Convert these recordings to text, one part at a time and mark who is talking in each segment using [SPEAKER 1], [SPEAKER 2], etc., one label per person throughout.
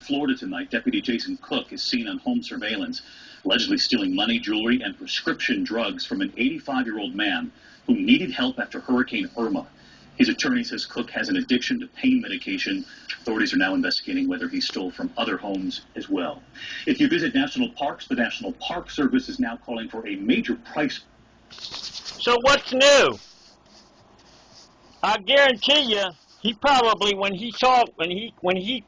[SPEAKER 1] Florida tonight, Deputy Jason Cook is seen on home surveillance, allegedly stealing money, jewelry, and prescription drugs from an 85-year-old man who needed help after Hurricane Irma. His attorney says Cook has an addiction to pain medication. Authorities are now investigating whether he stole from other homes as well. If you visit national parks, the National Park Service is now calling for a major price.
[SPEAKER 2] So what's new? I guarantee you, he probably, when that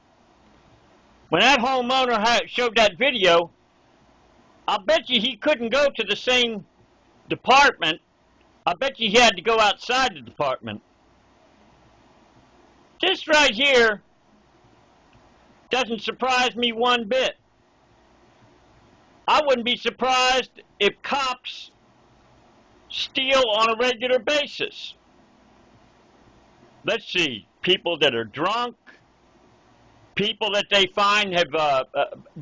[SPEAKER 2] homeowner showed that video, I bet you he couldn't go to the same department. I bet you he had to go outside the department. This right here doesn't surprise me one bit. I wouldn't be surprised if cops steal on a regular basis. Let's see, people that are drunk, people that they find have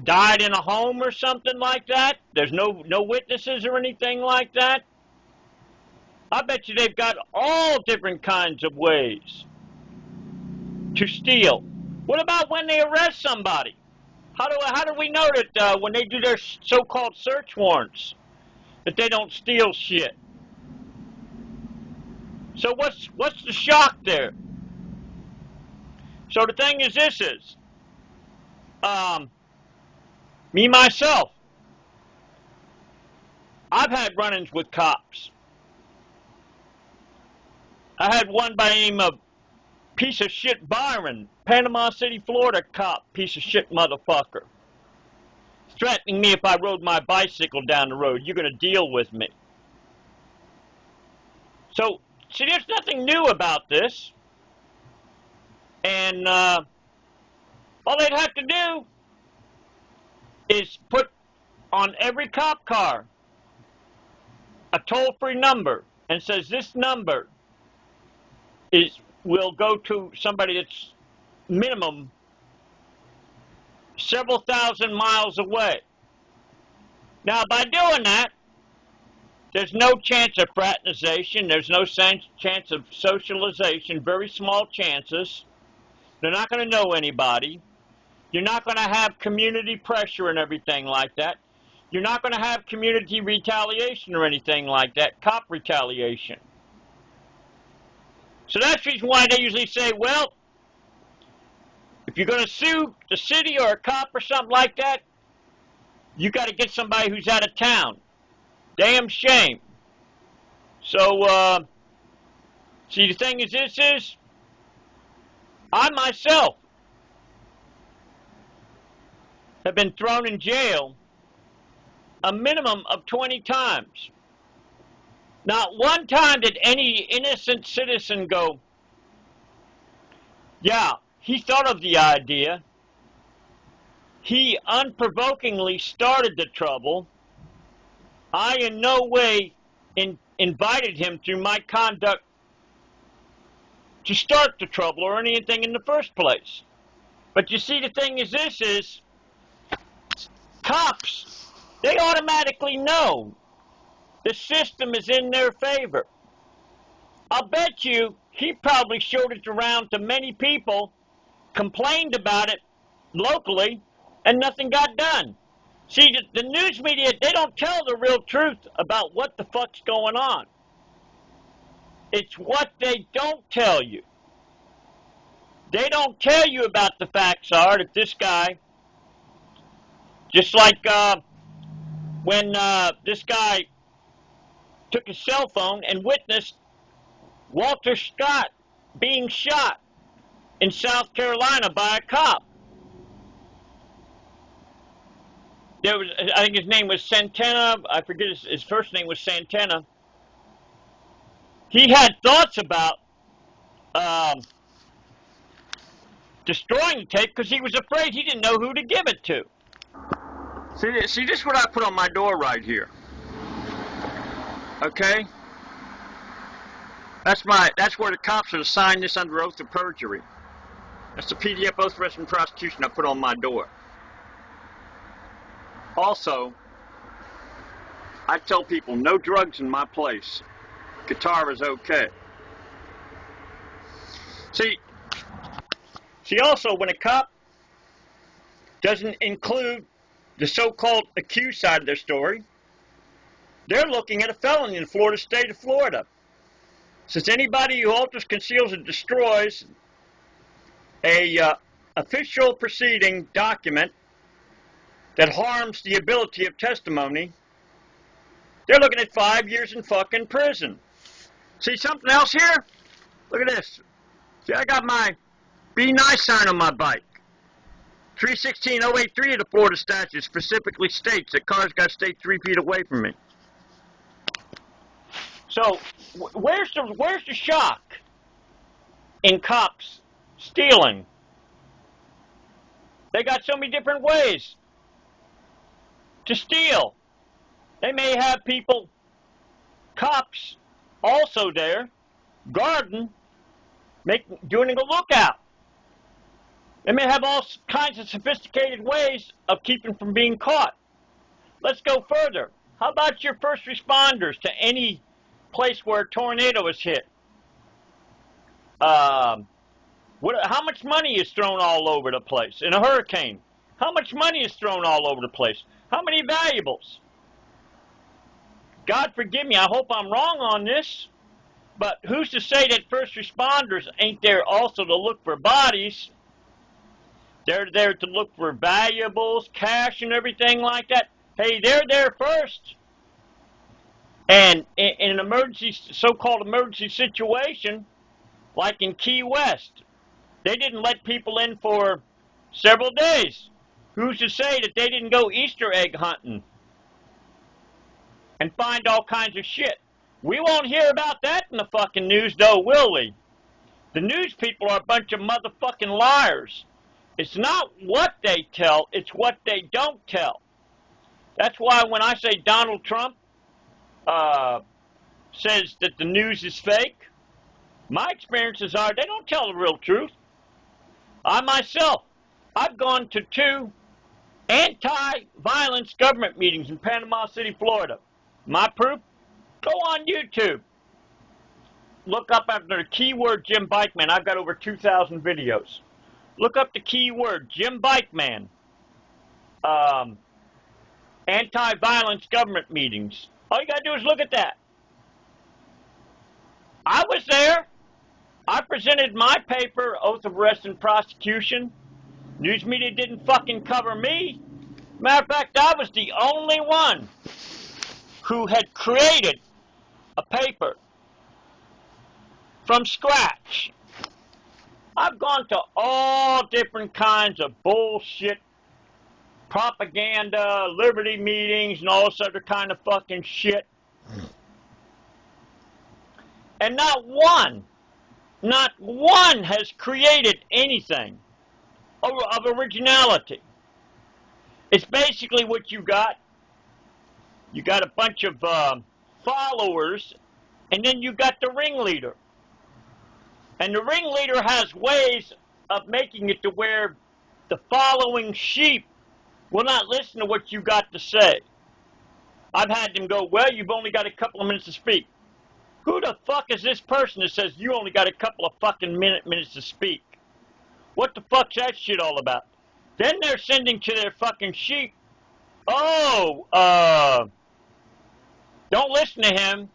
[SPEAKER 2] died in a home or something like that. There's no witnesses or anything like that. I bet you they've got all different kinds of ways to steal. What about when they arrest somebody? How do we know that when they do their so-called search warrants that they don't steal shit? So what's the shock there? So the thing is, me myself, I've had run-ins with cops. I had one by the name of piece of shit Byron, Panama City, Florida cop, piece of shit motherfucker. Threatening me if I rode my bicycle down the road. You're going to deal with me. So, see, there's nothing new about this. And all they'd have to do is put on every cop car a toll-free number and says this number will go to somebody that's minimum several thousand miles away. Now, by doing that, there's no chance of fraternization. There's no chance of socialization. Very small chances. They're not going to know anybody. You're not going to have community pressure and everything like that. You're not going to have community retaliation or anything like that. Cop retaliation. So that's the reason why they usually say, well, if you're going to sue the city or a cop or something like that, you got to get somebody who's out of town. Damn shame. So, see, the thing is, I myself have been thrown in jail a minimum of 20 times. Not one time did any innocent citizen go, yeah, he thought of the idea. He unprovokingly started the trouble. I in no way invited him through my conduct to start the trouble or anything in the first place. But you see, the thing is cops, they automatically know the system is in their favor. I'll bet you he probably showed it around to many people, complained about it locally, and nothing got done. See, the news media, they don't tell the real truth about what the fuck's going on. It's what they don't tell you. They don't tell you about the facts are that this guy, just like when this guy took his cell phone and witnessed Walter Scott being shot in South Carolina by a cop. There was, I think his name was Santana. I forget his first name was Santana. He had thoughts about destroying the tape because he was afraid he didn't know who to give it to. See, this is what I put on my door right here. Okay? That's where the cops are to sign this under oath of perjury. That's the PDF oath of arrest and prosecution I put on my door. Also, I tell people no drugs in my place. Guitar is okay. See also when a cop doesn't include the so-called accused side of their story. They're looking at a felony in the Florida state of Florida. Since anybody who alters, conceals, or destroys a official proceeding document that harms the ability of testimony, they're looking at 5 years in fucking prison. See something else here? Look at this. See, I got my Be Nice sign on my bike. 316.083 of the Florida statute specifically states that cars got to stay 3 feet away from me. So, where's the shock in cops stealing? They got so many different ways to steal. They may have people, cops, also there, guarding, doing a lookout. They may have all kinds of sophisticated ways of keeping from being caught. Let's go further. How about your first responders to any place where a tornado is hit? How much money is thrown all over the place in a hurricane? How much money is thrown all over the place? How many valuables? God forgive me, I hope I'm wrong on this, but who's to say that first responders ain't there also to look for bodies? They're there to look for valuables, cash, and everything like that. Hey, they're there first. And in an emergency, so-called emergency situation, like in Key West, they didn't let people in for several days. Who's to say that they didn't go Easter egg hunting and find all kinds of shit? We won't hear about that in the fucking news, though, will we? The news people are a bunch of motherfucking liars. It's not what they tell, it's what they don't tell. That's why when I say Donald Trump says that the news is fake, my experiences are they don't tell the real truth. I myself, I've gone to 2 anti-violence government meetings in Panama City, Florida. My proof? Go on YouTube. Look up after the keyword Jimbikeman. I've got over 2,000 videos. Look up the keyword Jimbikeman. Anti-violence government meetings. All you got to do is look at that. I was there. I presented my paper, Oath of Arrest and Prosecution. News media didn't fucking cover me. Matter of fact, I was the only one who had created a paper from scratch. I've gone to all different kinds of bullshit, propaganda, liberty meetings, and all this other kind of fucking shit. And not one has created anything of originality. It's basically what you got. You got a bunch of followers, and then you got the ringleader. And the ringleader has ways of making it to where the following sheep will not listen to what you got to say. I've had them go, well, you've only got a couple of minutes to speak. Who the fuck is this person that says you only got a couple of fucking minutes to speak? What the fuck's that shit all about? Then they're sending to their fucking sheep, oh, don't listen to him.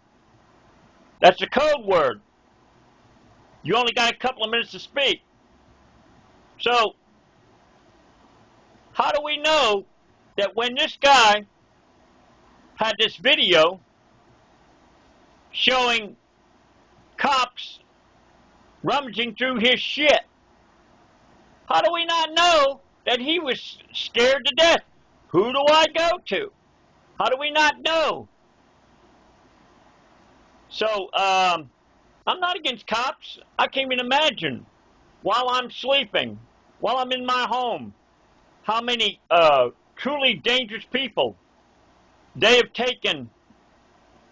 [SPEAKER 2] That's a code word. You only got a couple of minutes to speak. So, how do we know that when this guy had this video showing cops rummaging through his shit, how do we not know that he was scared to death? Who do I go to? How do we not know? So, I'm not against cops. I can't even imagine, while I'm sleeping, while I'm in my home, how many truly dangerous people they have taken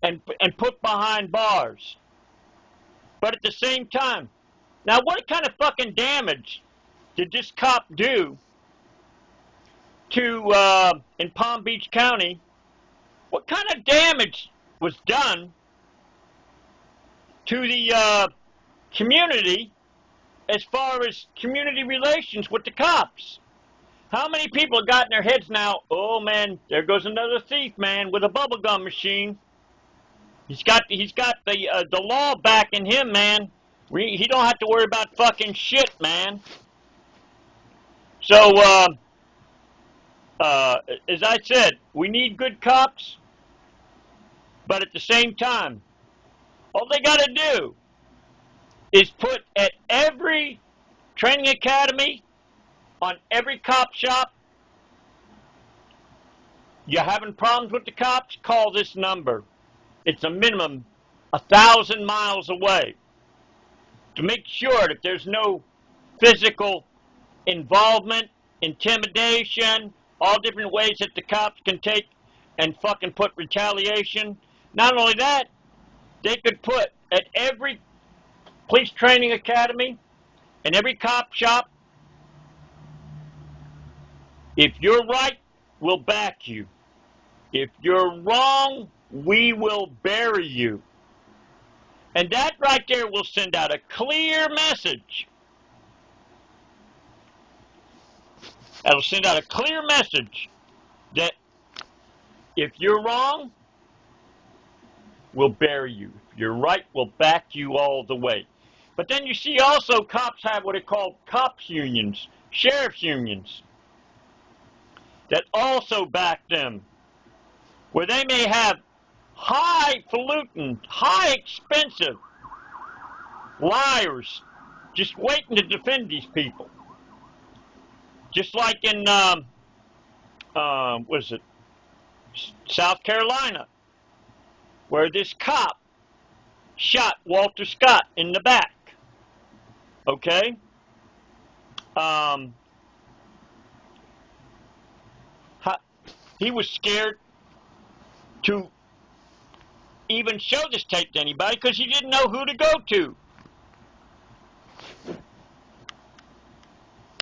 [SPEAKER 2] and put behind bars. But at the same time, now what kind of fucking damage did this cop do to, in Palm Beach County? What kind of damage was done to the community as far as community relations with the cops? How many people got in their heads now, oh man, there goes another thief, man, with a bubblegum machine. He's got the law backing him, man. He don't have to worry about fucking shit, man. So, as I said, we need good cops, but at the same time, all they got to do is put at every training academy, on every cop shop, you're having problems with the cops, call this number. It's a minimum 1,000 miles away, to make sure that there's no physical involvement, intimidation, all different ways that the cops can take and fucking put retaliation. Not only that, they could put at every police training academy and every cop shop, if you're right, we'll back you. If you're wrong, we will bury you. And that right there will send out a clear message. That'll send out a clear message that if you're wrong, we'll bury you. If you're right, we'll back you all the way. But then you see also cops have what are called cops unions, sheriff's unions, that also back them, where they may have highfalutin, high expensive liars just waiting to defend these people. Just like in, what is it, South Carolina, where this cop shot Walter Scott in the back. Okay? He was scared to even show this tape to anybody because he didn't know who to go to.